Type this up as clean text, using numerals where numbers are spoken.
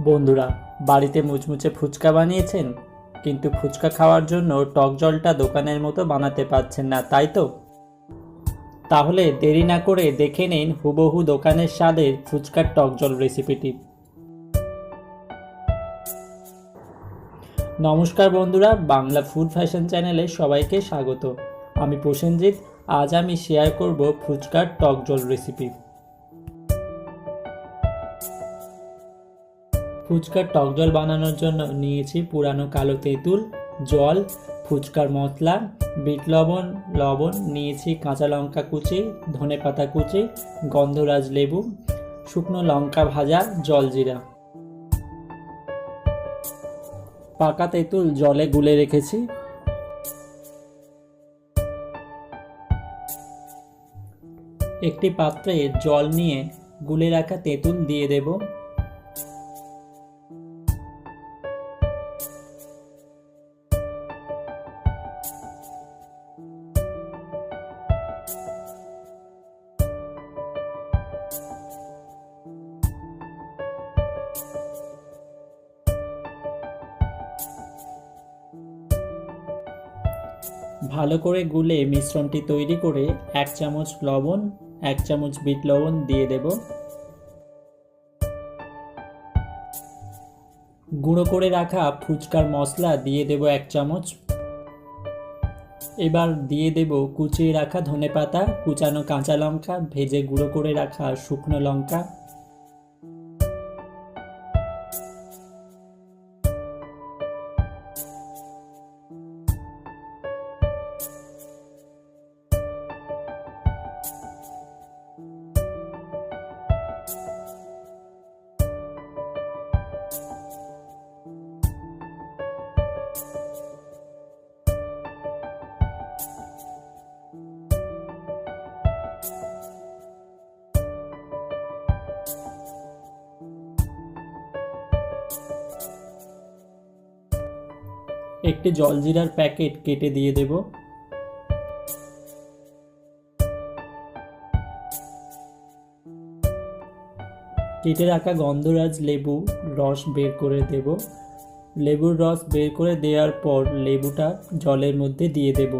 বন্ধুরা, বাড়িতে মুচমুচে ফুচকা বানিয়েছেন, কিন্তু ফুচকা খাওয়ার জন্য টক জলটা দোকানের মতো বানাতে পারছেন না, তাই তো? তাহলে দেরি না করে দেখে নিন হুবহু দোকানের স্বাদের ফুচকার টক জল রেসিপিটি। নমস্কার বন্ধুরা, বাংলা ফুড ফ্যাশন চ্যানেলে সবাইকে স্বাগত। আমি প্রসেনজিৎ। আজ আমি শেয়ার করব ফুচকার টক জল রেসিপি। ফুচকার টক জল বানানোর জন্য নিয়েছি পুরানো কালো তেঁতুল, জল, ফুচকার মশলা, বিট লবণ নিয়েছি, কাঁচা লঙ্কা কুচি, ধনেপাতা কুচি, গন্ধরাজ লেবু, শুকনো লঙ্কা ভাজা, জলজিরা। পাকা তেঁতুল জলে গুলে রেখেছি। একটি পাত্রে জল নিয়ে গুলে রাখা তেঁতুল দিয়ে দেব। ভালো করে গুলে মিশ্রণটি তৈরি করে 1 চামচ লবণ, 1 চামচ বিট লবণ দিয়ে দেব। গুঁড়ো করে রাখা ফুচকার মশলা দিয়ে দেব 1 চামচ। এবার দিয়ে দেব কুচিয়ে রাখা ধনেপাতা, কুচানো কাঁচা লঙ্কা, ভেজে গুঁড়ো করে রাখা শুকনো লঙ্কা। একটি জলজিরার প্যাকেট কেটে দিয়ে দেব। কেটে রাখা গন্ধরাজ লেবু রস বের করে দেব। লেবুর রস বের করে দেওয়ার পর লেবুটা জলের মধ্যে দিয়ে দেব।